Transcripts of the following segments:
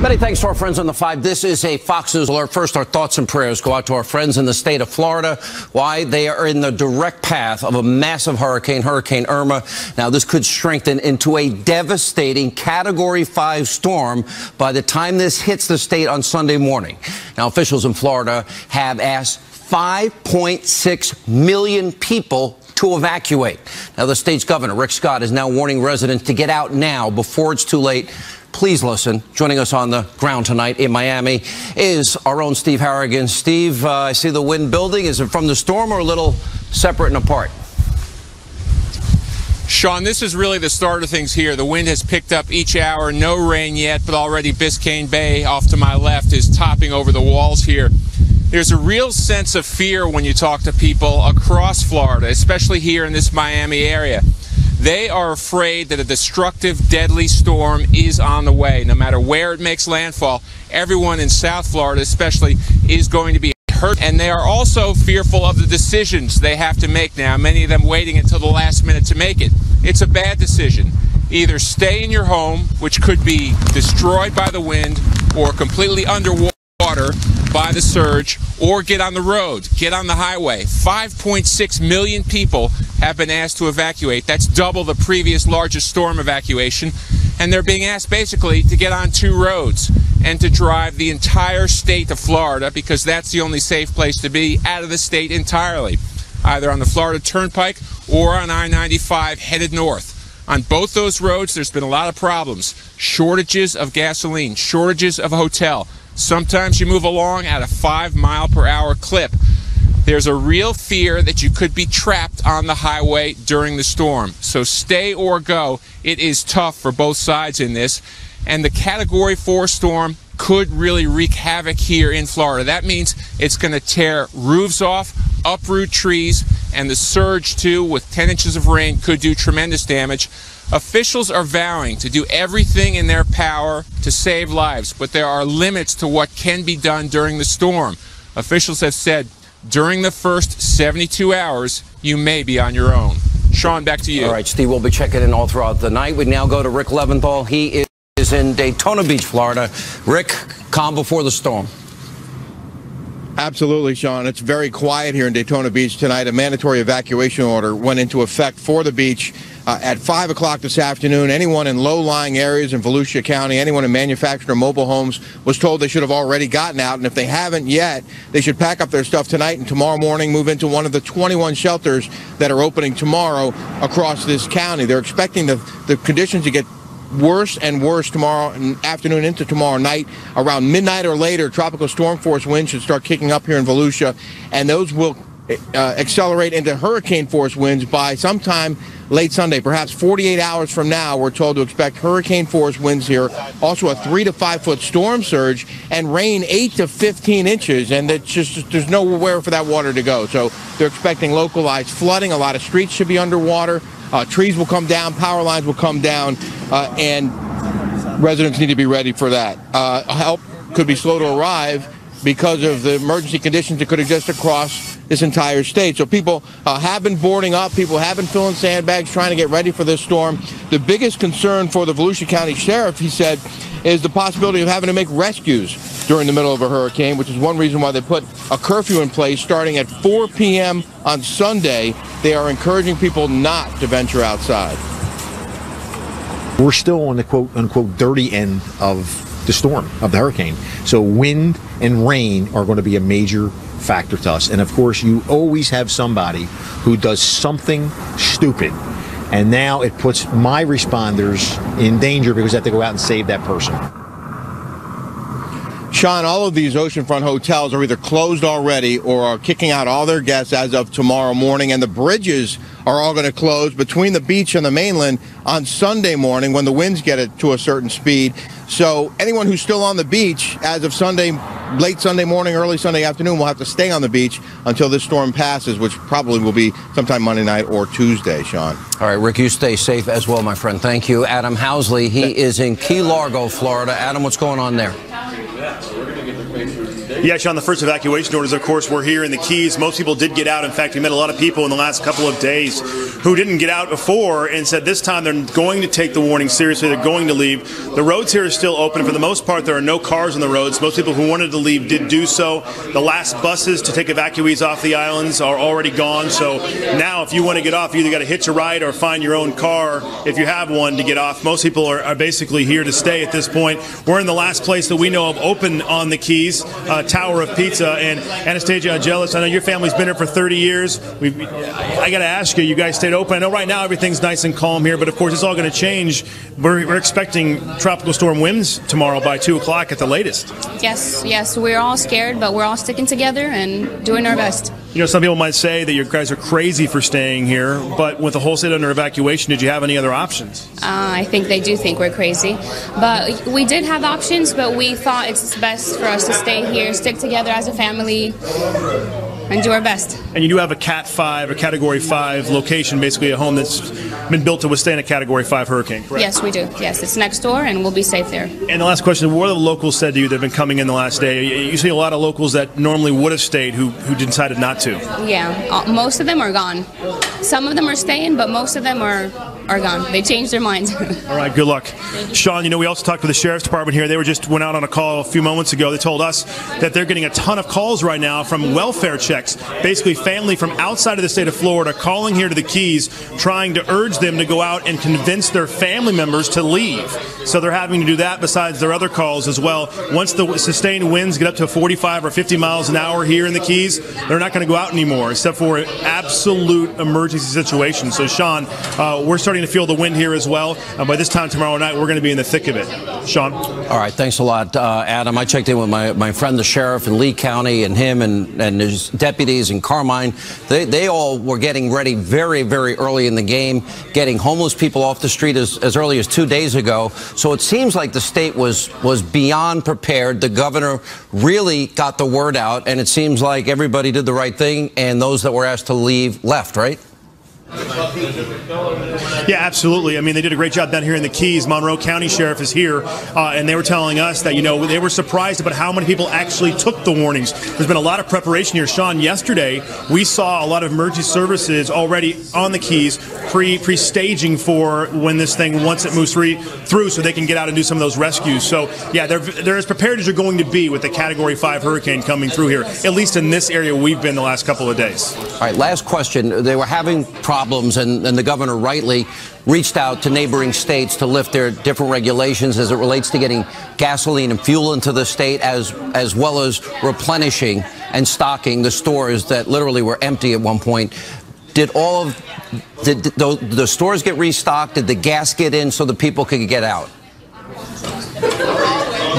Many thanks to our friends on the 5. This is a Fox News alert. First, our thoughts and prayers go out to our friends in the state of Florida. Why? They are in the direct path of a massive hurricane, Hurricane Irma. Now, this could strengthen into a devastating Category 5 storm by the time this hits the state on Sunday morning. Now, officials in Florida have asked 5.6 million people to evacuate. Now, the state's governor, Rick Scott, is now warning residents to get out now before it's too late. Please listen. Joining us on the ground tonight in Miami is our own Steve Harrigan. Steve, I see the wind building. Is it from the storm or a little separate and apart? Sean, this is really the start of things here. The wind has picked up each hour. No rain yet, but already Biscayne Bay off to my left is topping over the walls here. There's a real sense of fear when you talk to people across Florida, especially here in this Miami area. They are afraid that a destructive, deadly storm is on the way. No matter where it makes landfall, everyone in South Florida especially is going to be hurt. And they are also fearful of the decisions they have to make now, many of them waiting until the last minute to make it. It's a bad decision. Either stay in your home, which could be destroyed by the wind, or completely underwater by the surge, or get on the road, get on the highway. 5.6 million people have been asked to evacuate. That's double the previous largest storm evacuation. And they're being asked basically to get on 2 roads and to drive the entire state of Florida, because that's the only safe place to be, out of the state entirely, either on the Florida Turnpike or on I-95 headed north. On both those roads, there's been a lot of problems. Shortages of gasoline, shortages of hotel. Sometimes you move along at a 5-mile-per-hour clip. There's a real fear that you could be trapped on the highway during the storm. So stay or go. It is tough for both sides in this. And the Category 4 storm could really wreak havoc here in Florida. That means it's going to tear roofs off, uproot trees, and the surge, too, with 10 inches of rain, could do tremendous damage. Officials are vowing to do everything in their power to save lives, but there are limits to what can be done during the storm. Officials have said during the first 72 hours, you may be on your own. Sean, back to you. All right, Steve, we'll be checking in all throughout the night. We now go to Rick Leventhal. He is in Daytona Beach, Florida. Rick, calm before the storm. Absolutely, Sean. It's very quiet here in Daytona Beach tonight. A mandatory evacuation order went into effect for the beach at 5 o'clock this afternoon. Anyone in low-lying areas in Volusia County, anyone in manufactured or mobile homes, was told they should have already gotten out. And if they haven't yet, they should pack up their stuff tonight and tomorrow morning move into one of the 21 shelters that are opening tomorrow across this county. They're expecting the conditions to get worse and worse tomorrow afternoon into tomorrow night. Around midnight or later, tropical storm force winds should start kicking up here in Volusia, and those will accelerate into hurricane force winds by sometime late Sunday, perhaps 48 hours from now. We're told to expect hurricane force winds here, also a 3 to 5 foot storm surge, and rain 8 to 15 inches, and it's just there's nowhere for that water to go. So they're expecting localized flooding. A lot of streets should be underwater. Trees will come down, power lines will come down, and residents need to be ready for that. Help could be slow to arrive because of the emergency conditions that could exist across this entire state. So people have been boarding up. People have been filling sandbags, trying to get ready for this storm. The biggest concern for the Volusia County Sheriff, he said, is the possibility of having to make rescues during the middle of a hurricane, which is one reason why they put a curfew in place starting at 4 p.m. on Sunday. They are encouraging people not to venture outside. We're still on the quote-unquote dirty end of the storm, of the hurricane. So wind and rain are going to be a major factor to us. And of course, you always have somebody who does something stupid. And now it puts my responders in danger because they have to go out and save that person. Sean, all of these oceanfront hotels are either closed already or are kicking out all their guests as of tomorrow morning, and the bridges are all going to close between the beach and the mainland on Sunday morning when the winds get it to a certain speed. So anyone who's still on the beach as of Sunday, late Sunday morning, early Sunday afternoon, will have to stay on the beach until this storm passes, which probably will be sometime Monday night or Tuesday, Sean. All right, Rick, you stay safe as well, my friend. Thank you. Adam Housley, he is in Key Largo, Florida. Adam, what's going on there? Yeah, so we're going to get the pictures. Yeah, Sean, the first evacuation orders, of course, were here in the Keys. Most people did get out. In fact, we met a lot of people in the last couple of days who didn't get out before and said this time they're going to take the warning seriously. They're going to leave. The roads here are still open. For the most part, there are no cars on the roads. Most people who wanted to leave did do so. The last buses to take evacuees off the islands are already gone. So now if you want to get off, you either got to hitch a ride or find your own car if you have one to get off. Most people are basically here to stay at this point. We're in the last place that we know of open on the Keys, Tower of Pizza. And Anastasia Angelis, I know your family's been here for 30 years. I got to ask you, you guys stayed open. I know right now everything's nice and calm here, but of course it's all going to change. We're expecting tropical storm winds tomorrow by 2 o'clock at the latest. Yes, we're all scared, but we're all sticking together and doing our best. You know, some people might say that you guys are crazy for staying here, but with the whole state under evacuation, did you have any other options? I think they do think we're crazy. But we did have options, but we thought it's best for us to stay here, stick together as a family, and do our best. And you do have a Cat 5, a Category 5 location, basically a home that's been built to withstand a Category 5 hurricane, correct? Yes, we do. Yes, it's next door, and we'll be safe there. And the last question, what have the locals said to you that have been coming in the last day? You see a lot of locals that normally would have stayed who decided not to. Yeah, most of them are gone. Some of them are staying, but most of them are gone. They changed their minds. All right, good luck. Sean, you know, we also talked with the Sheriff's Department here. They just went out on a call a few moments ago. They told us that they're getting a ton of calls right now from welfare checks. Basically, family from outside of the state of Florida calling here to the Keys, trying to urge them to go out and convince their family members to leave. So they're having to do that besides their other calls as well. Once the sustained winds get up to 45 or 50 miles an hour here in the Keys, they're not going to go out anymore, except for an absolute emergency situation. So, Sean, we're starting to feel the wind here as well. By this time tomorrow night, we're going to be in the thick of it. Sean? All right, thanks a lot, Adam. I checked in with my friend, the sheriff in Lee County, and him and his deputies in Carmine. They all were getting ready very, very early in the game, getting homeless people off the street as early as 2 days ago. So it seems like the state was beyond prepared. The governor really got the word out, and it seems like everybody did the right thing, and those that were asked to leave left, right? Yeah, absolutely. I mean, they did a great job down here in the Keys. Monroe County Sheriff is here, and they were telling us that, you know, they were surprised about how many people actually took the warnings. There's been a lot of preparation here. Sean, yesterday we saw a lot of emergency services already on the Keys pre-staging for when this thing, once it moves through, so they can get out and do some of those rescues. So, yeah, they're as prepared as you're going to be with the Category 5 hurricane coming through here, at least in this area we've been the last couple of days. All right, last question. They were having problems, and the governor rightly reached out to neighboring states to lift their different regulations as it relates to getting gasoline and fuel into the state, as well as replenishing and stocking the stores that literally were empty at one point. Did the stores get restocked? Did the gas get in so the people could get out?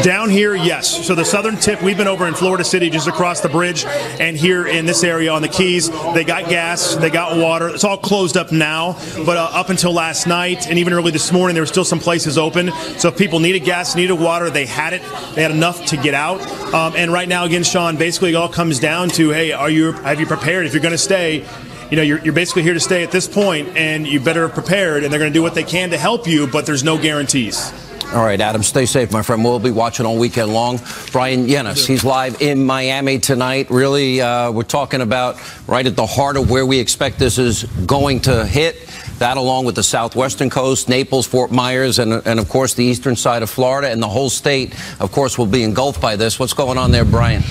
Down here, yes. So the southern tip, we've been over in Florida City just across the bridge, and here in this area on the Keys, they got gas, they got water. It's all closed up now, but up until last night and even early this morning, there were still some places open. So if people needed gas, needed water, they had it. They had enough to get out. And right now, again, Sean, basically it all comes down to, hey, have you prepared? If you're going to stay, you know, you're basically here to stay at this point, and you better have prepared, and they're going to do what they can to help you, but there's no guarantees. All right, Adam, stay safe, my friend. We'll be watching all weekend long. Brian Yenis, he's live in Miami tonight. Really, we're talking about right at the heart of where we expect this is going to hit. That along with the southwestern coast, Naples, Fort Myers, and of course, the eastern side of Florida, and the whole state, of course, will be engulfed by this. What's going on there, Brian?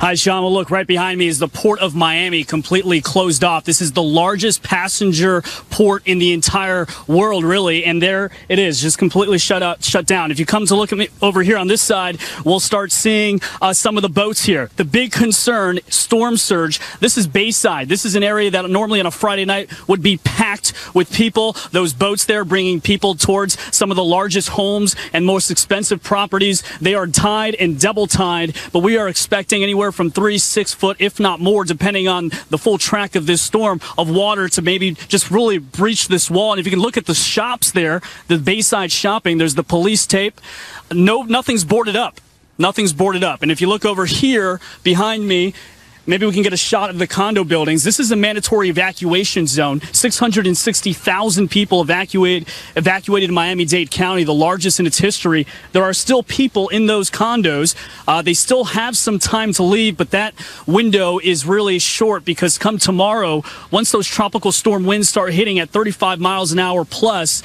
Hi, Sean. Well, look, right behind me is the Port of Miami, completely closed off. This is the largest passenger port in the entire world, really, and there it is, just completely shut down. If you come to look at me over here on this side, we'll start seeing some of the boats here. The big concern, storm surge. This is Bayside. This is an area that normally on a Friday night would be packed with people. Those boats there bringing people towards some of the largest homes and most expensive properties. They are tied and double tied, but we are expecting anywhere from 3-6 foot, if not more, depending on the full track of this storm, of water to maybe just really breach this wall. And if you can look at the shops there, the Bayside shopping, there's the police tape. No, nothing's boarded up. Nothing's boarded up. And if you look over here behind me, maybe we can get a shot of the condo buildings. This is a mandatory evacuation zone. 660,000 people evacuated in Miami-Dade County, the largest in its history. There are still people in those condos. They still have some time to leave, but that window is really short because come tomorrow, once those tropical storm winds start hitting at 35 miles an hour plus,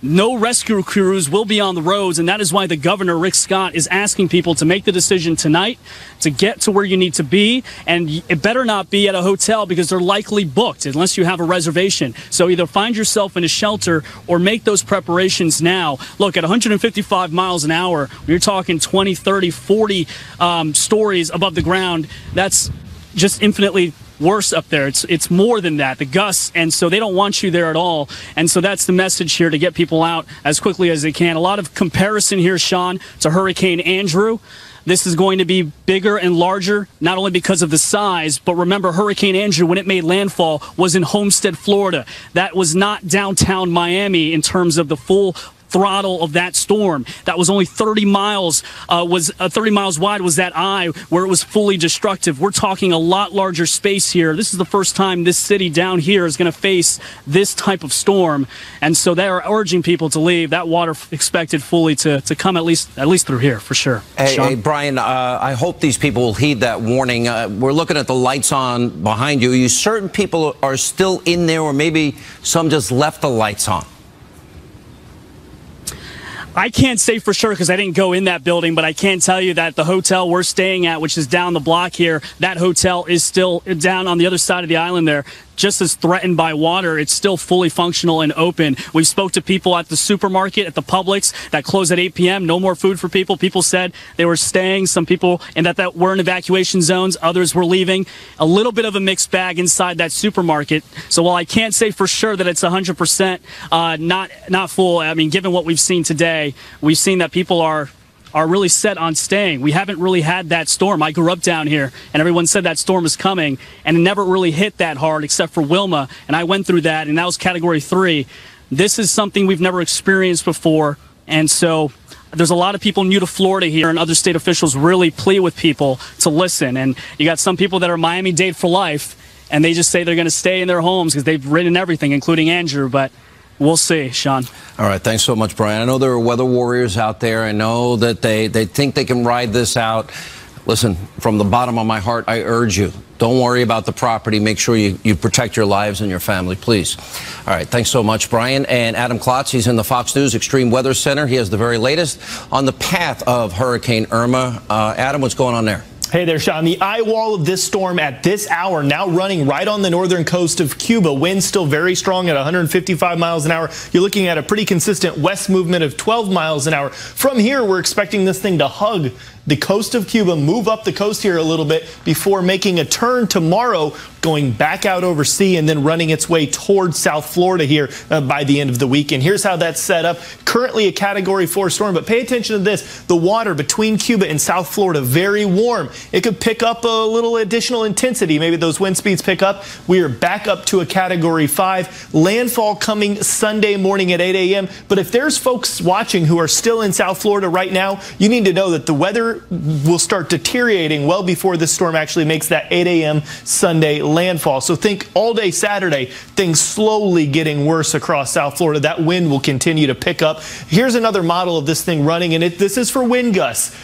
no rescue crews will be on the roads, and that is why the governor, Rick Scott, is asking people to make the decision tonight to get to where you need to be, and it better not be at a hotel because they're likely booked unless you have a reservation. So either find yourself in a shelter or make those preparations now. Look, at 155 miles an hour, you're talking 20, 30, 40 stories above the ground. That's just infinitely worse up there. It's more than that, the gusts, and so they don't want you there at all. And so that's the message here, to get people out as quickly as they can. A lot of comparison here, Sean, to Hurricane Andrew. This is going to be bigger and larger, not only because of the size, but remember, Hurricane Andrew, when it made landfall, was in Homestead, Florida. That was not downtown Miami in terms of the full throttle of that storm. That was only 30 miles, 30 miles wide was that eye where it was fully destructive. We're talking a lot larger space here. This is the first time this city down here is going to face this type of storm, and so they are urging people to leave. That water expected fully to come at least through here for sure. Hey, Brian, I hope these people will heed that warning. We're looking at the lights on behind you. Are you certain people are still in there, or maybe some just left the lights on? I can't say for sure because I didn't go in that building, but I can tell you that the hotel we're staying at, which is down the block here, that hotel is still down on the other side of the island there. Just as threatened by water, it's still fully functional and open. We spoke to people at the supermarket, at the Publix, that closed at 8 p.m. No more food for people. People said they were staying. Some people and that were in evacuation zones. Others were leaving. A little bit of a mixed bag inside that supermarket. So while I can't say for sure that it's 100% not full, I mean, given what we've seen today, we've seen that people are really set on staying. We haven't really had that storm. I grew up down here, and everyone said that storm was coming, and it never really hit that hard except for Wilma, and I went through that, and that was Category 3. This is something we've never experienced before, and so there's a lot of people new to Florida here, and other state officials really plead with people to listen. And you got some people that are Miami-Dade for life, and they just say they're going to stay in their homes because they've ridden everything, including Andrew, but we'll see, Sean. All right, thanks so much, Brian. I know there are weather warriors out there. I know that they think they can ride this out. Listen, from the bottom of my heart, I urge you, don't worry about the property. Make sure you protect your lives and your family, please. All right, thanks so much, Brian. And Adam Klotz, he's in the Fox News Extreme Weather Center. He has the very latest on the path of Hurricane Irma. Adam, what's going on there? Hey there, Sean. The eye wall of this storm at this hour now running right on the northern coast of Cuba. Winds still very strong at 155 miles an hour. You're looking at a pretty consistent west movement of 12 miles an hour. From here, we're expecting this thing to hug the coast of Cuba, move up the coast here a little bit before making a turn tomorrow, going back out over sea and then running its way towards South Florida here by the end of the week. And here's how that's set up. Currently a Category 4 storm, but pay attention to this. The water between Cuba and South Florida, very warm. It could pick up a little additional intensity. Maybe those wind speeds pick up. We are back up to a Category 5. Landfall coming Sunday morning at 8 a.m. But if there's folks watching who are still in South Florida right now, you need to know that the weather will start deteriorating well before this storm actually makes that 8 a.m. Sunday landfall. So think all day Saturday, things slowly getting worse across South Florida. That wind will continue to pick up. Here's another model of this thing running, and this is for wind gusts.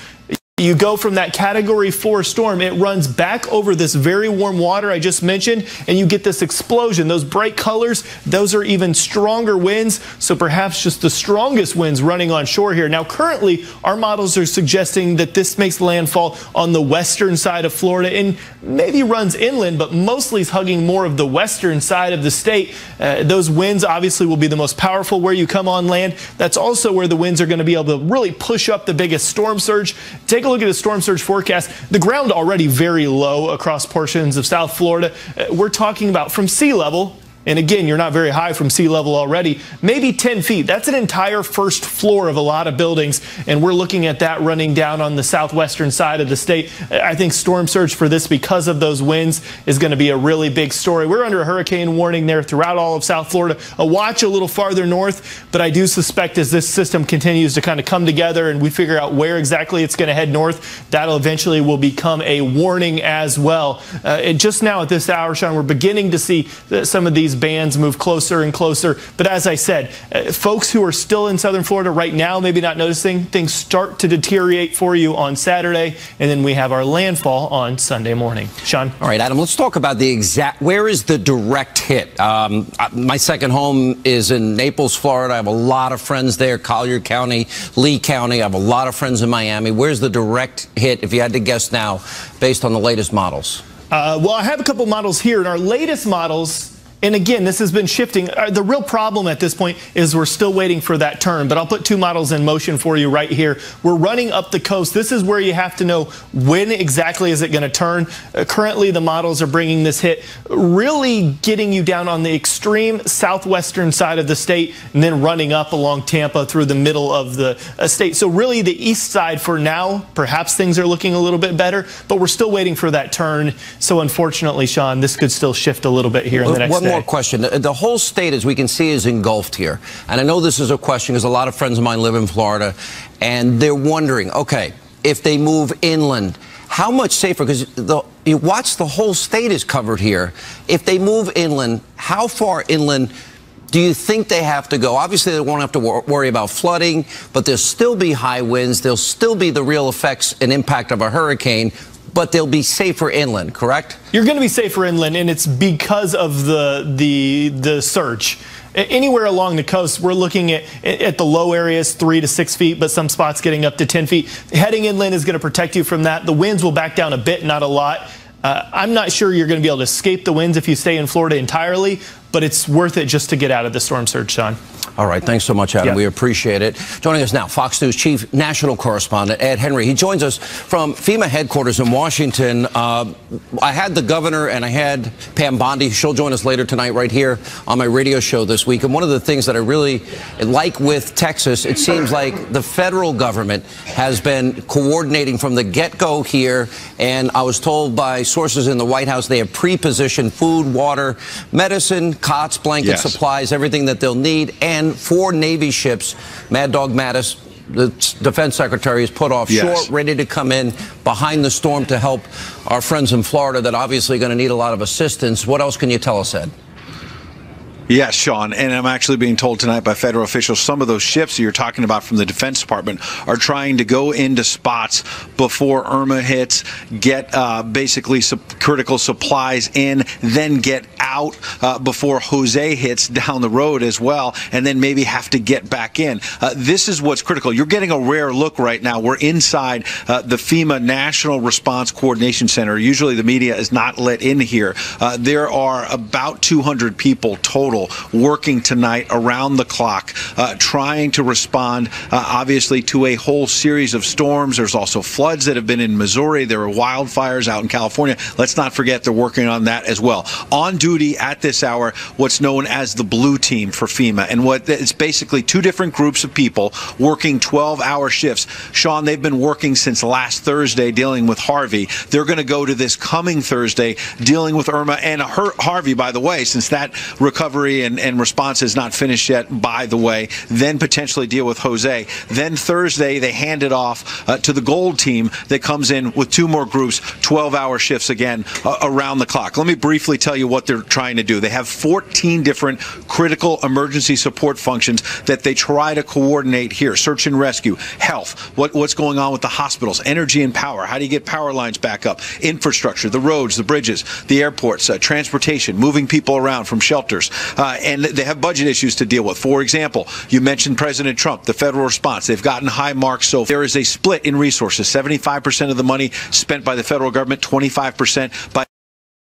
You go from that Category 4 storm, it runs back over this very warm water I just mentioned, and you get this explosion. Those bright colors, those are even stronger winds, so perhaps just the strongest winds running on shore here. Now, currently, our models are suggesting that this makes landfall on the western side of Florida and maybe runs inland, but mostly is hugging more of the western side of the state. Those winds obviously will be the most powerful where you come on land. That's also where the winds are going to be able to really push up the biggest storm surge. Take a look at the storm surge forecast. The ground already very low across portions of South Florida. We're talking about from sea level and again, you're not very high from sea level already, maybe 10 feet. That's an entire first floor of a lot of buildings, and we're looking at that running down on the southwestern side of the state. I think storm surge for this, because of those winds, is going to be a really big story. We're under a hurricane warning there throughout all of South Florida. A watch a little farther north, but I do suspect as this system continues to kind of come together and we figure out where exactly it's going to head north, that'll eventually will become a warning as well. And just now at this hour, Sean, we're beginning to see some of these bands move closer and closer. But as I said, folks who are still in southern Florida right now, maybe not noticing, things start to deteriorate for you on Saturday, and then we have our landfall on Sunday morning. Sean? All right, Adam, let's talk about the exact, where is the direct hit? My second home is in Naples, Florida. I have a lot of friends there, Collier County, Lee County. I have a lot of friends in Miami. Where's the direct hit, if you had to guess now, based on the latest models? Well, I have a couple models here, and our latest models, and again, this has been shifting. The real problem at this point is we're still waiting for that turn, but I'll put two models in motion for you right here. We're running up the coast. This is where you have to know when exactly is it going to turn. Currently, the models are bringing this hit, really getting you down on the extreme southwestern side of the state and then running up along Tampa through the middle of the state. So really the east side for now, perhaps things are looking a little bit better, but we're still waiting for that turn. So unfortunately, Sean, this could still shift a little bit here in the next day. One more question. The whole state, as we can see, is engulfed here. And I know this is a question because a lot of friends of mine live in Florida, and they're wondering, okay, if they move inland, how much safer? Because you watch, the whole state is covered here. If they move inland, how far inland do you think they have to go? Obviously, they won't have to worry about flooding, but there'll still be high winds. There'll still be the real effects and impact of a hurricane, but they'll be safer inland, correct? You're going to be safer inland, and it's because of the surge. Anywhere along the coast, we're looking at the low areas 3 to 6 feet, but some spots getting up to 10 feet. Heading inland is going to protect you from that. The winds will back down a bit, not a lot. I'm not sure you're going to be able to escape the winds if you stay in Florida entirely, but it's worth it just to get out of the storm surge, Sean. All right. Thanks so much, Adam. We appreciate it. Joining us now, Fox News Chief National Correspondent Ed Henry. He joins us from FEMA headquarters in Washington. I had the governor and I had Pam Bondi. She'll join us later tonight right here on my radio show this week. And one of the things that I really like with Texas, it seems like the federal government has been coordinating from the get-go here. And I was told by sources in the White House they have pre-positioned food, water, medicine, cots, blankets, supplies, everything that they'll need. And 4 Navy ships, Mad Dog Mattis, the defense secretary, is put offshore, ready to come in behind the storm to help our friends in Florida that obviously are going to need a lot of assistance. What else can you tell us, Ed? Yes, Sean, and I'm actually being told tonight by federal officials some of those ships you're talking about from the Defense Department are trying to go into spots before Irma hits, get basically some critical supplies in, then get out before Jose hits down the road as well, and then maybe have to get back in. This is what's critical. You're getting a rare look right now. We're inside the FEMA National Response Coordination Center. Usually the media is not let in here. There are about 200 people total working tonight around the clock, trying to respond, obviously, to a whole series of storms. There's also floods that have been in Missouri. There are wildfires out in California. Let's not forget they're working on that as well. On duty at this hour, what's known as the Blue Team for FEMA. And what it's basically 2 different groups of people working 12-hour shifts. Sean, they've been working since last Thursday dealing with Harvey. They're going to go to this coming Thursday dealing with Irma and Harvey, by the way, since that recovery and response is not finished yet, by the way, then potentially deal with Jose. Then Thursday, they hand it off to the Gold Team that comes in with 2 more groups, 12-hour shifts again around the clock. Let me briefly tell you what they're trying to do. They have 14 different critical emergency support functions that they try to coordinate here. Search and rescue, health, what's going on with the hospitals, energy and power, how do you get power lines back up, infrastructure, the roads, the bridges, the airports, transportation, moving people around from shelters. And they have budget issues to deal with. For example, you mentioned President Trump, the federal response. They've gotten high marks. So there is a split in resources. 75% of the money spent by the federal government, 25% by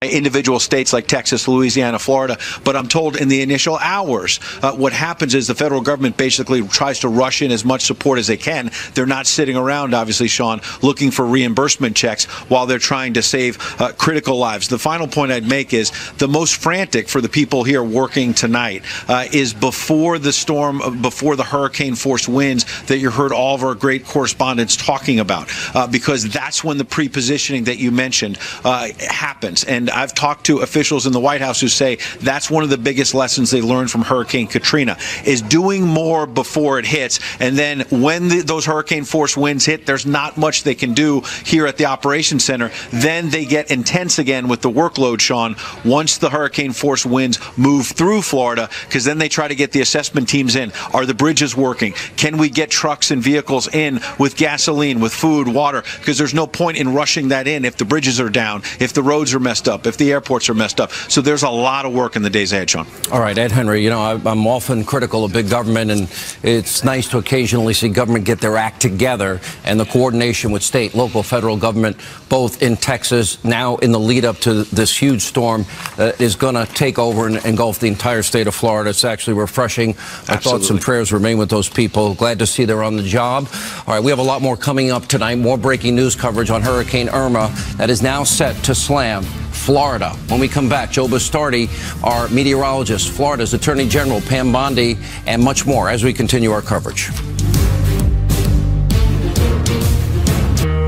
individual states like Texas, Louisiana, Florida, but I'm told in the initial hours, what happens is the federal government basically tries to rush in as much support as they can. They're not sitting around, obviously, Sean, looking for reimbursement checks while they're trying to save critical lives. The final point I'd make is the most frantic for the people here working tonight is before the storm, before the hurricane-force winds that you heard all of our great correspondents talking about, because that's when the pre-positioning that you mentioned happens. And I've talked to officials in the White House who say that's one of the biggest lessons they learned from Hurricane Katrina, is doing more before it hits. And then when those hurricane force winds hit, there's not much they can do here at the Operations Center. Then they get intense again with the workload, Sean, once the hurricane force winds move through Florida, because then they try to get the assessment teams in. Are the bridges working? Can we get trucks and vehicles in with gasoline, with food, water? Because there's no point in rushing that in if the bridges are down, if the roads are messed up, if the airports are messed up. So there's a lot of work in the days ahead, Sean. All right, Ed Henry, you know, I'm often critical of big government, and it's nice to occasionally see government get their act together, and the coordination with state, local, federal government, both in Texas, now in the lead up to this huge storm that is going to take over and engulf the entire state of Florida. It's actually refreshing. Our thoughts and prayers remain with those people. Glad to see they're on the job. All right, we have a lot more coming up tonight, more breaking news coverage on Hurricane Irma that is now set to slam Florida. When we come back, Joe Bastardi, our meteorologist, Florida's Attorney General Pam Bondi, and much more as we continue our coverage.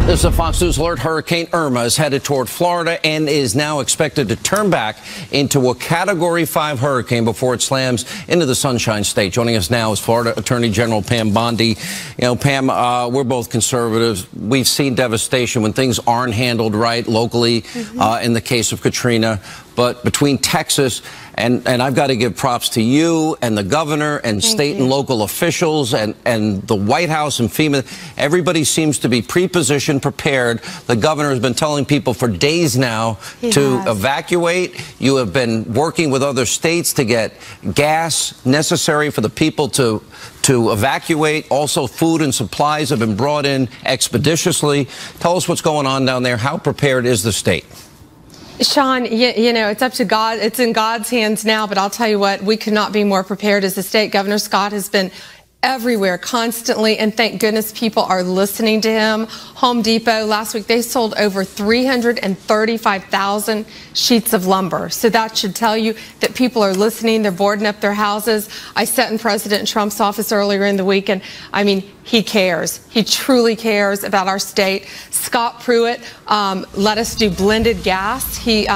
This is a Fox News alert. Hurricane Irma is headed toward Florida and is now expected to turn back into a Category 5 hurricane before it slams into the Sunshine State. Joining us now is Florida Attorney General Pam Bondi. You know, Pam, we're both conservatives. We've seen devastation when things aren't handled right locally, in the case of Katrina. But between Texas and I've got to give props to you and the governor and state and local officials and the White House and FEMA. Everybody seems to be pre-positioned, prepared. The governor has been telling people for days now to evacuate. You have been working with other states to get gas necessary for the people to evacuate. Also, food and supplies have been brought in expeditiously. Tell us what's going on down there. How prepared is the state? Sean, you know, it's up to God. It's in God's hands now, but I'll tell you what, we could not be more prepared as a state. Governor Scott has been everywhere constantly, and thank goodness people are listening to him. Home Depot last week, they sold over 335,000 sheets of lumber. So that should tell you that people are listening. They're boarding up their houses. I sat in President Trump's office earlier in the week, and I mean, he cares. He truly cares about our state. Scott Pruitt let us do blended gas. He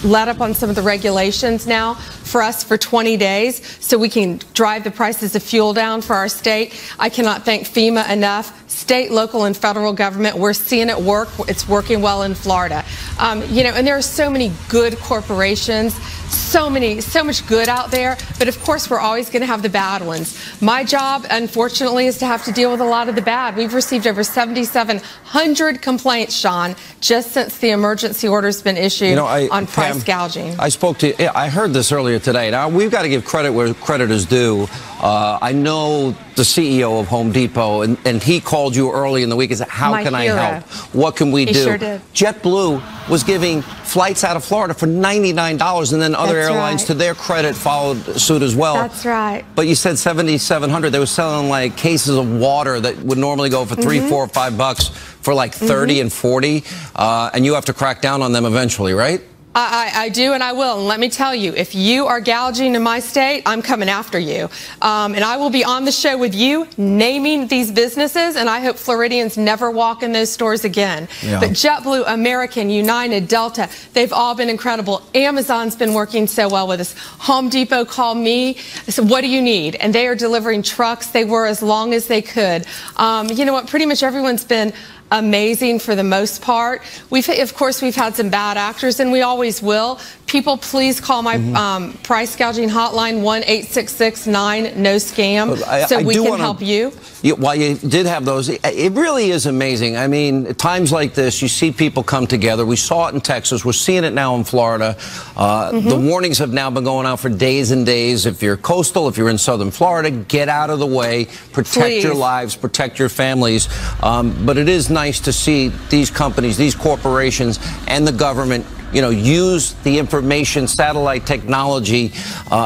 let up on some of the regulations now for us for 20 days so we can drive the prices of fuel down for our state. I cannot thank FEMA enough. State, local, and federal government, we're seeing it work. It's working well in Florida. You know, and there are so many good corporations, so much good out there, but of course we're always going to have the bad ones. My job, unfortunately, is to have to deal with a lot of the bad. We've received over 7,700 complaints, Sean, just since the emergency order's been issued on price gouging. I heard this earlier today. Now, we've got to give credit where credit is due. I know the CEO of Home Depot, and he called you early in the week and said, how can I help? What can we do? He sure did. JetBlue was giving flights out of Florida for $99, and then other airlines, to their credit, followed suit as well. That's right. But you said 7,700. They were selling like cases of water that would normally go for $3, $4, $5 for like 30 and 40, and you have to crack down on them eventually, right? I do, and I will. And let me tell you, if you are gouging in my state, I'm coming after you. And I will be on the show with you naming these businesses, and I hope Floridians never walk in those stores again. But JetBlue, American, United, Delta, they've all been incredible. Amazon's been working so well with us. Home Depot called me. I said, what do you need? And they are delivering trucks. They were as long as they could. You know what? Pretty much everyone's been amazing for the most part. Of course, we've had some bad actors, and we always will. People, please call my price gouging hotline, 1-866-9-NO-SCAM, so we can help you. While you did have those, it really is amazing. I mean, at times like this, you see people come together. We saw it in Texas. We're seeing it now in Florida. The warnings have now been going out for days and days. If you're coastal, if you're in southern Florida, get out of the way. Protect your lives, protect your families. But it is nice to see these companies, these corporations, and the government, you know, use the information, satellite technology,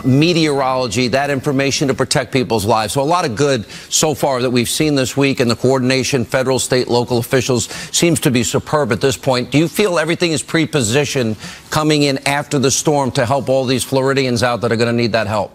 meteorology, that information to protect people's lives. So a lot of good so far that we've seen this week, and the coordination, federal, state, local officials, seems to be superb at this point. Do you feel everything is pre-positioned coming in after the storm to help all these Floridians out that are going to need that help?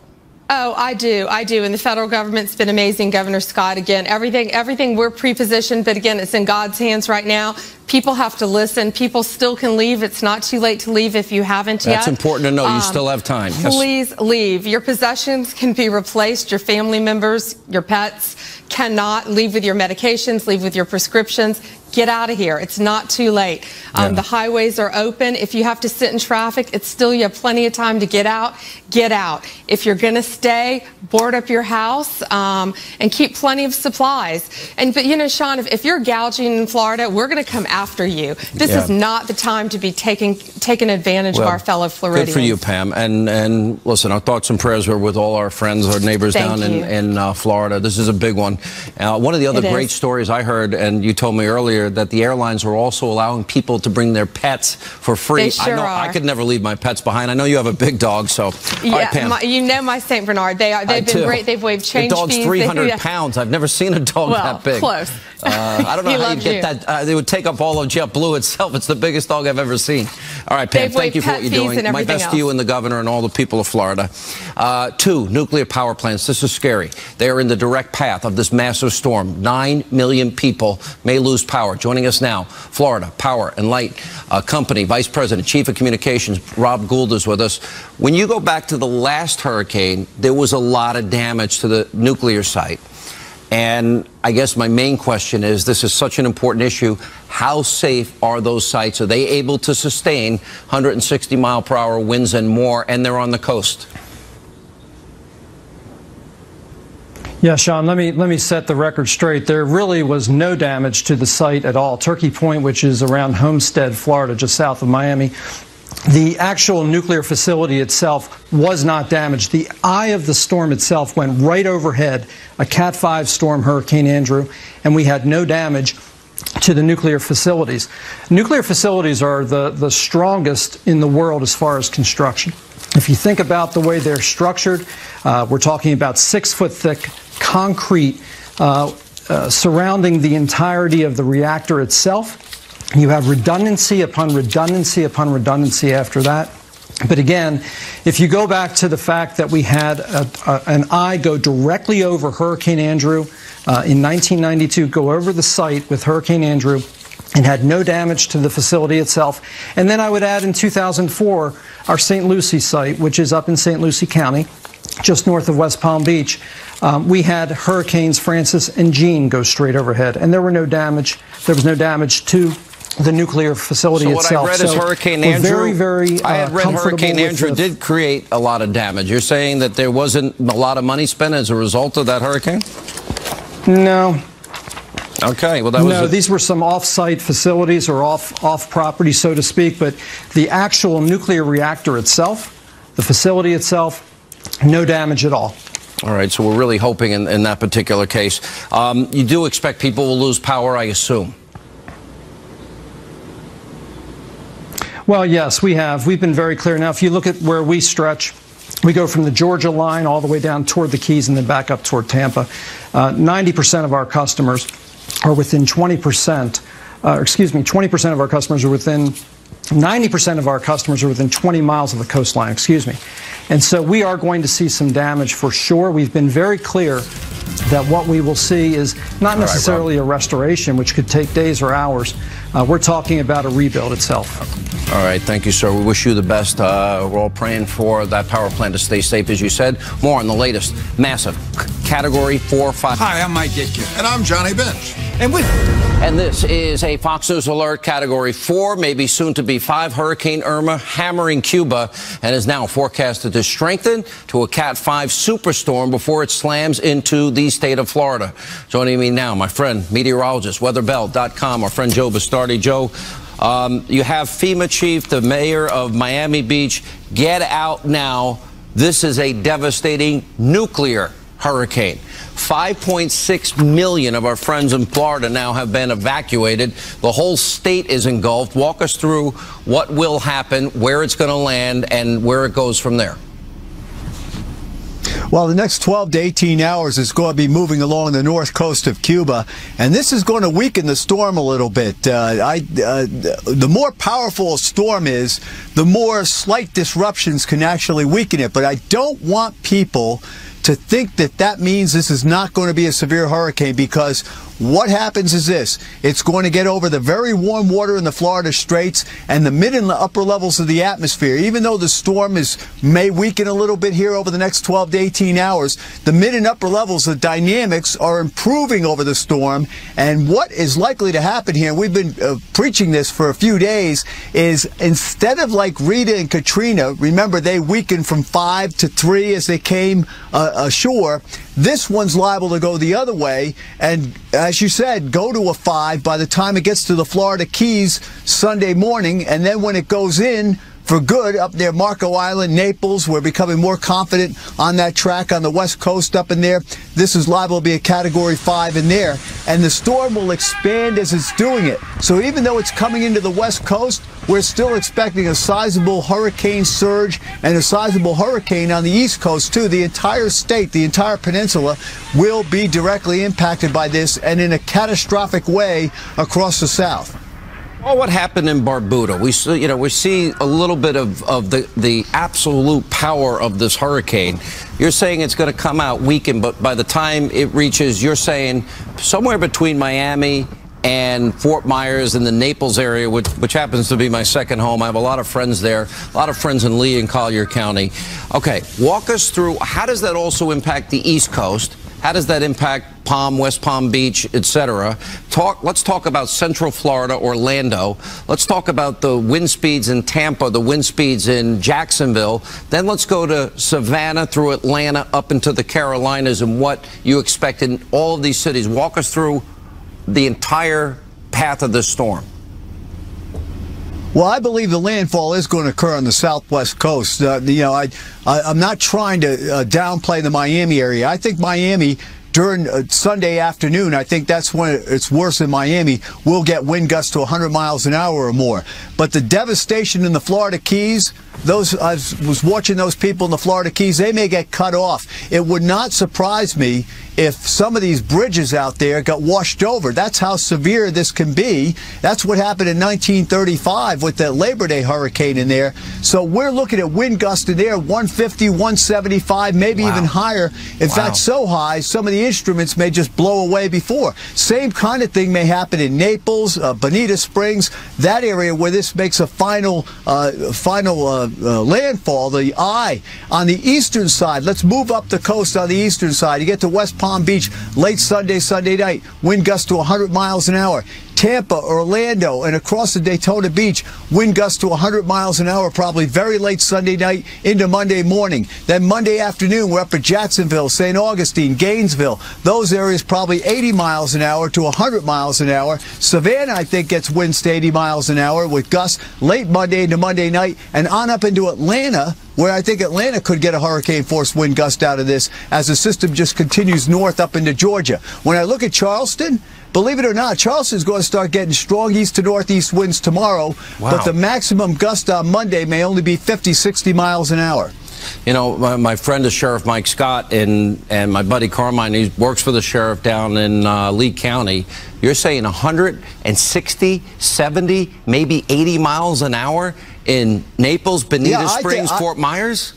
Oh, I do. And the federal government's been amazing. Governor Scott, again, everything we're pre-positioned, but again, it's in God's hands right now. People have to listen. People still can leave. It's not too late to leave if you haven't yet. That's important to know. You still have time. Please leave. Your possessions can be replaced. Your family members, your pets cannot. Leave with your medications, leave with your prescriptions. Get out of here. It's not too late. The highways are open. If you have to sit in traffic, it's still, you have plenty of time to get out. Get out. If you're going to stay, board up your house and keep plenty of supplies. But you know, Sean, if you're gouging in Florida, we're going to come after you. This is not the time to be taking advantage of our fellow Floridians. Good for you, Pam. And listen, our thoughts and prayers are with all our friends, our neighbors down in Florida. This is a big one. One of the other great stories I heard, and you told me earlier, that the airlines are also allowing people to bring their pets for free. They sure are. I could never leave my pets behind. I know you have a big dog, so. Yeah, all right, Pam. You know my St. Bernard. They've been great. They've waived change fees. The dog's 300 pounds. I've never seen a dog that big. Close. I don't know how you get that. They would take up all of JetBlue itself. It's the biggest dog I've ever seen. All right, Pam, thank you for what you're doing. My best to you and the governor and all the people of Florida. 2 nuclear power plants. This is scary. They are in the direct path of this massive storm. 9 million people may lose power. Joining us now, Florida Power and Light Company Vice President, Chief of Communications, Rob Gould is with us. When you go back to the last hurricane, there was a lot of damage to the nuclear site. And I guess my main question is, this is such an important issue. How safe are those sites? Are they able to sustain 160-mile-per-hour winds and more, and they're on the coast? Yeah, Sean, let me set the record straight. There really was no damage to the site at all. Turkey Point, which is around Homestead, Florida, just south of Miami, the actual nuclear facility itself was not damaged. The eye of the storm itself went right overhead, a Cat 5 storm, Hurricane Andrew, and we had no damage to the nuclear facilities. Nuclear facilities are the strongest in the world as far as construction. If you think about the way they're structured, we're talking about 6-foot thick concrete surrounding the entirety of the reactor itself. You have redundancy upon redundancy upon redundancy after that. But again, if you go back to the fact that we had an eye go directly over Hurricane Andrew in 1992, go over the site with Hurricane Andrew, and had no damage to the facility itself. And then I would add in 2004, our St. Lucie site, which is up in St. Lucie County, just north of West Palm Beach. We had Hurricanes Francis and Jean go straight overhead, and there was no damage to the nuclear facility itself. So what I read is Hurricane Andrew. I had read Hurricane Andrew did create a lot of damage. You're saying that there wasn't a lot of money spent as a result of that hurricane? No. Okay, well that was... No, these were some off-site facilities or off-property, so to speak, but the actual nuclear reactor itself, the facility itself, no damage at all. All right, so we're really hoping in that particular case. You do expect people will lose power, I assume? Well, yes, we have. We've been very clear. Now, if you look at where we stretch, we go from the Georgia line all the way down toward the Keys and then back up toward Tampa. 90% of our customers are within 20%, 20% of our customers are within, 90% of our customers are within 20 miles of the coastline, And so we are going to see some damage for sure. We've been very clear that what we will see is not necessarily a restoration, which could take days or hours. We're talking about a rebuild itself. All right, thank you, sir. We wish you the best. We're all praying for that power plant to stay safe, as you said. More on the latest massive Category 4, 5. Hi, I'm Mike Gitkin. And I'm Johnny Bench. And this is a Fox News alert. Category 4, maybe soon to be 5. Hurricane Irma hammering Cuba and is now forecasted to strengthen to a Cat 5 superstorm before it slams into the state of Florida. Joining me now, my friend, meteorologist, weatherbell.com, our friend Joe Bastardi. Joe, you have FEMA chief, the mayor of Miami Beach. Get out now. This is a devastating nuclear hurricane. 5.6 million of our friends in Florida now have been evacuated. The whole state is engulfed. Walk us through what will happen, where it's going to land, and where it goes from there. Well, the next 12 to 18 hours is going to be moving along the north coast of Cuba, and this is going to weaken the storm a little bit. The more powerful a storm is, the more slight disruptions can actually weaken it. But I don't want people to think that that means this is not going to be a severe hurricane, because what happens is this: it's going to get over the very warm water in the Florida Straits and the mid and the upper levels of the atmosphere. Even though the storm may weaken a little bit here over the next 12 to 18 hours, the mid and upper levels, the dynamics are improving over the storm. And what is likely to happen here, and we've been preaching this for a few days, is instead of like Rita and Katrina, remember they weakened from 5 to 3 as they came ashore, this one's liable to go the other way and, as you said, go to a 5 by the time it gets to the Florida Keys Sunday morning. And then when it goes in for good up near Marco Island, Naples, we're becoming more confident on that track on the west coast up in there. This is liable to be a Category 5 in there. And the storm will expand as it's doing it. So even though it's coming into the west coast, we're still expecting a sizable hurricane surge and a sizable hurricane on the east coast too. The entire state, the entire peninsula will be directly impacted by this, and in a catastrophic way across the south. Well, what happened in Barbuda? We see a little bit of the absolute power of this hurricane. You're saying it's going to come out weakened, but by the time it reaches, you're saying somewhere between Miami and Fort Myers in the Naples area, which happens to be my second home. I have a lot of friends there, a lot of friends in Lee and Collier County. Okay, walk us through, how does that also impact the East Coast? How does that impact West Palm Beach, etc.? Let's talk about Central Florida, Orlando. Let's talk about the wind speeds in Tampa, the wind speeds in Jacksonville. Then let's go to Savannah through Atlanta up into the Carolinas and what you expect in all of these cities. Walk us through the entire path of this storm. Well, I believe the landfall is going to occur on the southwest coast. I'm not trying to downplay the Miami area. I think Miami, during Sunday afternoon, I think that's when it's worse in Miami, we'll get wind gusts to 100 miles an hour or more. But the devastation in the Florida Keys, I was watching those people in the Florida Keys, they may get cut off. It would not surprise me if some of these bridges out there got washed over. That's how severe this can be. That's what happened in 1935 with the Labor Day hurricane in there. So we're looking at wind gusts in there, 150, 175, maybe even higher. In fact, so high, some of the instruments may just blow away before. Same kind of thing may happen in Naples, Bonita Springs, that area where this makes a final landfall, the eye. On the eastern side, let's move up the coast on the eastern side. You get to West Palm Beach late Sunday night, wind gusts to 100 miles an hour. Tampa, Orlando, and across the Daytona Beach, wind gusts to 100 miles an hour, probably very late Sunday night into Monday morning. Then Monday afternoon, we're up at Jacksonville, St. Augustine, Gainesville. Those areas probably 80 miles an hour to 100 miles an hour. Savannah, I think, gets winds to 80 miles an hour with gusts late Monday into Monday night, and on up into Atlanta, where I think Atlanta could get a hurricane-force wind gust out of this as the system just continues north up into Georgia. When I look at Charleston, believe it or not, Charleston's going to start getting strong east to northeast winds tomorrow, but the maximum gust on Monday may only be 50, 60 miles an hour. You know, my friend is Sheriff Mike Scott, and my buddy Carmine, he works for the sheriff down in Lee County. You're saying 160, 70, maybe 80 miles an hour in Naples, Bonita Springs, Fort Myers?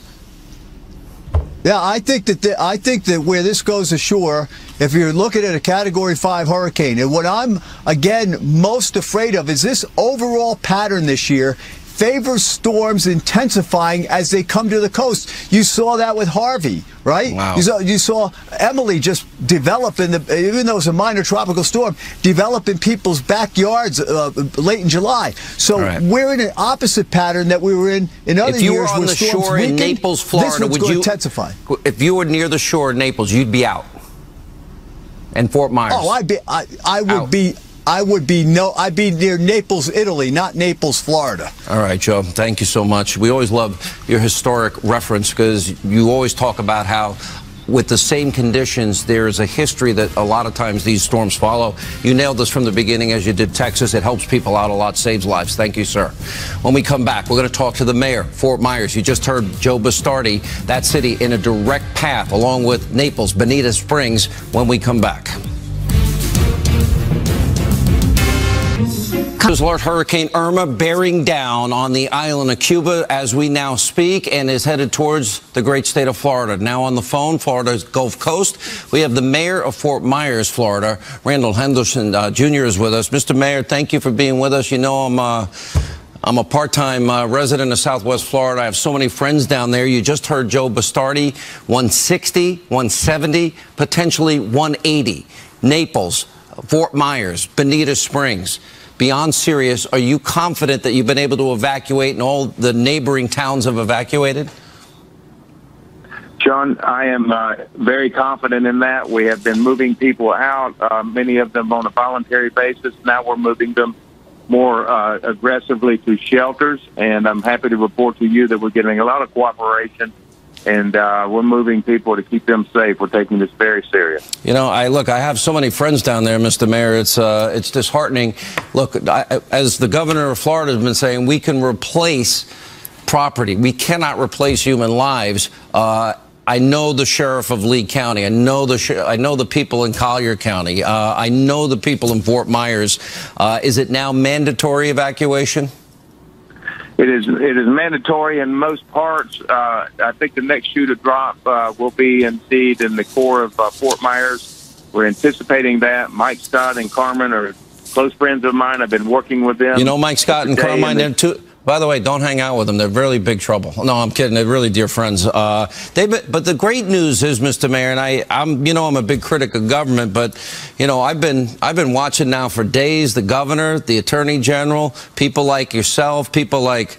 Yeah, I think that where this goes ashore, if you're looking at a Category 5 hurricane, and what I'm, again, most afraid of is this overall pattern this year favors storms intensifying as they come to the coast. You saw that with Harvey, right? Wow. You saw Emily just develop even though it's a minor tropical storm, develop in people's backyards late in July. So we're in an opposite pattern that we were in other years. If you were on the shore in Naples, Florida, would you intensify? If you were near the shore in Naples, you'd be out. And Fort Myers. Oh, I'd be near Naples, Italy, not Naples, Florida. All right, Joe. Thank you so much. We always love your historic reference because you always talk about how with the same conditions, there is a history that a lot of times these storms follow. You nailed this from the beginning as you did Texas. It helps people out a lot, saves lives. Thank you, sir. When we come back, we're going to talk to the mayor, Fort Myers. You just heard Joe Bastardi, that city in a direct path along with Naples, Bonita Springs, when we come back. Alert Hurricane Irma bearing down on the island of Cuba as we now speak and is headed towards the great state of Florida. Now on the phone, Florida's Gulf Coast, we have the mayor of Fort Myers, Florida. Randall Henderson Jr. is with us. Mr. Mayor, thank you for being with us. You know, I'm a part-time resident of Southwest Florida. I have so many friends down there. You just heard Joe Bastardi, 160, 170, potentially 180. Naples, Fort Myers, Bonita Springs. Beyond serious, are you confident that you've been able to evacuate and all the neighboring towns have evacuated? John, I am very confident in that. We have been moving people out, many of them on a voluntary basis. Now we're moving them more aggressively to shelters, and I'm happy to report to you that we're getting a lot of cooperation. And we're moving people to keep them safe. We're taking this very serious. You know, I have so many friends down there, Mr. Mayor. It's disheartening. Look, as the governor of Florida has been saying, we can replace property. We cannot replace human lives. I know the sheriff of Lee County. I know the people in Collier County. I know the people in Fort Myers. Is it now mandatory evacuation? It is mandatory in most parts. I think the next shoe to drop will be indeed in the core of Fort Myers. We're anticipating that. Mike Scott and Carmen are close friends of mine. I've been working with them. You know Mike Scott and Carmine, they're too. By the way, don't hang out with them. They're really big trouble. No, I'm kidding. They're really dear friends. But the great news is, Mr. Mayor, and I'm a big critic of government, but you know, I've been watching now for days. The governor, the attorney general, people like yourself, people like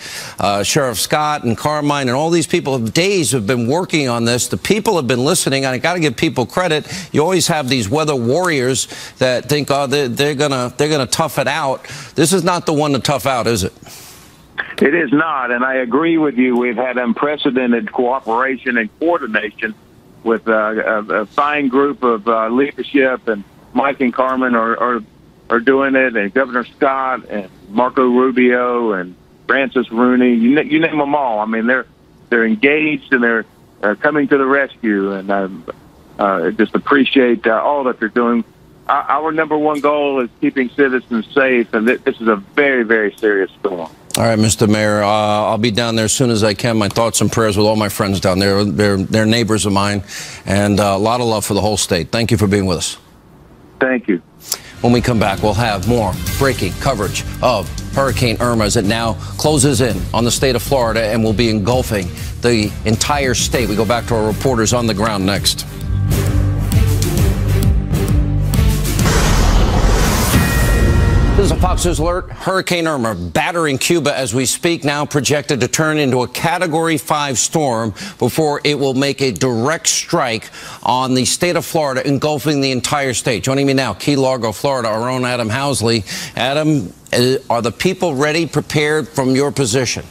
Sheriff Scott and Carmine, and all these people have been working on this. The people have been listening, and I got to give people credit. You always have these weather warriors that think, oh, they're gonna tough it out. This is not the one to tough out, is it? It is not, and I agree with you. We've had unprecedented cooperation and coordination with a fine group of leadership, and Mike and Carmen are doing it, and Governor Scott and Marco Rubio and Francis Rooney. You name them all. I mean, they're engaged and they're coming to the rescue, and I just appreciate all that they're doing. Our number one goal is keeping citizens safe, and this is a very, very serious storm. All right, Mr. Mayor, I'll be down there as soon as I can. My thoughts and prayers with all my friends down there. They're neighbors of mine, and a lot of love for the whole state. Thank you for being with us. Thank you. When we come back, we'll have more breaking coverage of Hurricane Irma as it now closes in on the state of Florida and will be engulfing the entire state. We go back to our reporters on the ground next. This is a Fox News alert. Hurricane Irma battering Cuba as we speak, now projected to turn into a Category 5 storm before it will make a direct strike on the state of Florida, engulfing the entire state. Joining me now, Key Largo, Florida, our own Adam Housley. Adam, are the people ready, prepared from your position?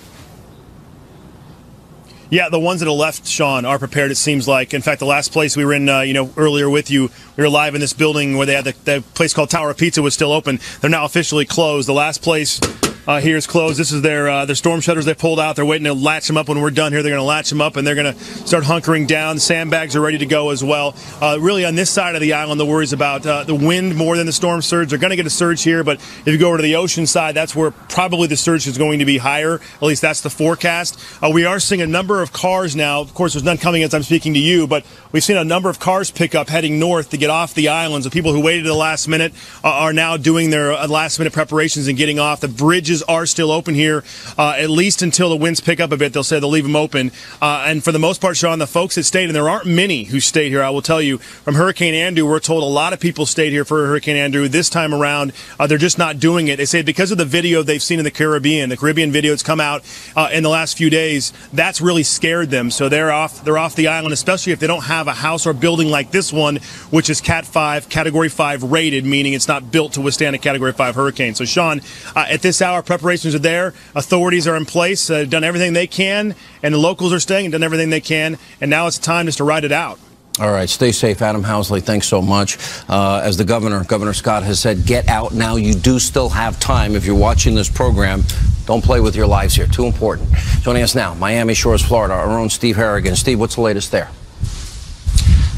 Yeah, the ones that are left, Sean, are prepared, it seems like. In fact, the last place we were in, earlier with you, we were live in this building where they had the place called Tower Pizza was still open. They're now officially closed. The last place here is closed. This is their storm shutters they pulled out. They're waiting to latch them up. When we're done here, they're going to latch them up, and they're going to start hunkering down. Sandbags are ready to go as well. Really, on this side of the island, the worries about the wind more than the storm surge. They're going to get a surge here, but if you go over to the ocean side, that's where probably the surge is going to be higher. At least that's the forecast. We are seeing a number of cars now. Of course, there's none coming as I'm speaking to you, but we've seen a number of cars pick up heading north to get off the islands. The people who waited to the last minute are now doing their last-minute preparations and getting off. The bridges bridges are still open here, at least until the winds pick up a bit. They'll say they'll leave them open. And for the most part, Sean, the folks that stayed, and there aren't many who stayed here, I will tell you, from Hurricane Andrew, we're told a lot of people stayed here for Hurricane Andrew. This time around, they're just not doing it. They say because of the video they've seen in the Caribbean video that's come out in the last few days, that's really scared them. So they're off the island, especially if they don't have a house or building like this one, which is Category 5 rated, meaning it's not built to withstand a Category 5 hurricane. So, Sean, at this hour, preparations are there. Authorities are in place, done everything they can, and the locals are staying and done everything they can. And now it's time just to ride it out. All right, stay safe, Adam Housley. Thanks so much. As the Governor Scott has said, get out now. You do still have time. If you're watching this program, don't play with your lives here. Too important. Joining us now, Miami Shores, Florida, our own Steve Harrigan. Steve, what's the latest there?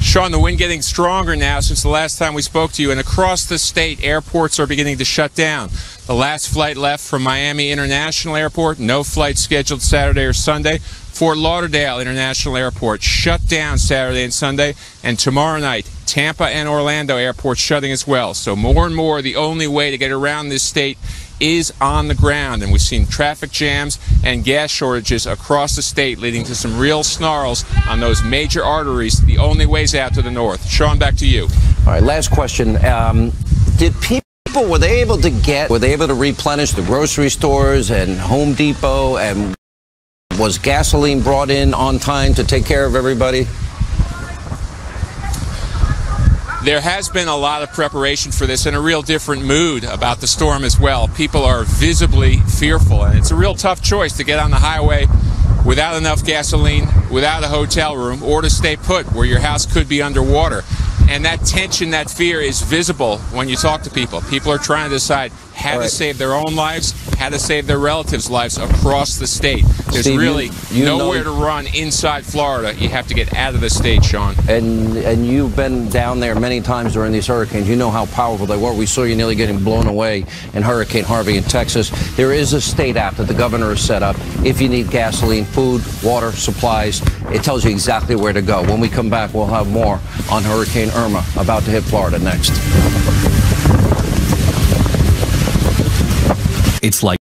Sean, the wind getting stronger now since the last time we spoke to you, and across the state, airports are beginning to shut down. The last flight left from Miami International Airport, no flight scheduled Saturday or Sunday. Fort Lauderdale International Airport shut down Saturday and Sunday, and tomorrow night, Tampa and Orlando airports shutting as well. So more and more, the only way to get around this state is on the ground, and we've seen traffic jams and gas shortages across the state, leading to some real snarls on those major arteries, the only ways out to the north. Sean, back to you. All right, last question. Were they able to replenish the grocery stores and Home Depot, and was gasoline brought in on time to take care of everybody? There has been a lot of preparation for this and a real different mood about the storm as well. People are visibly fearful, and it's a real tough choice to get on the highway without enough gasoline, without a hotel room, or to stay put where your house could be underwater. And that tension, that fear is visible when you talk to people. People are trying to decide how to save their own lives, how to save their relatives' lives across the state. There's Steve, really nowhere to run inside Florida. You have to get out of the state, Sean. And you've been down there many times during these hurricanes. You know how powerful they were. We saw you nearly getting blown away in Hurricane Harvey in Texas. There is a state app that the governor has set up. If you need gasoline, food, water, supplies, it tells you exactly where to go. When we come back, we'll have more on Hurricane Irma about to hit Florida next. It's like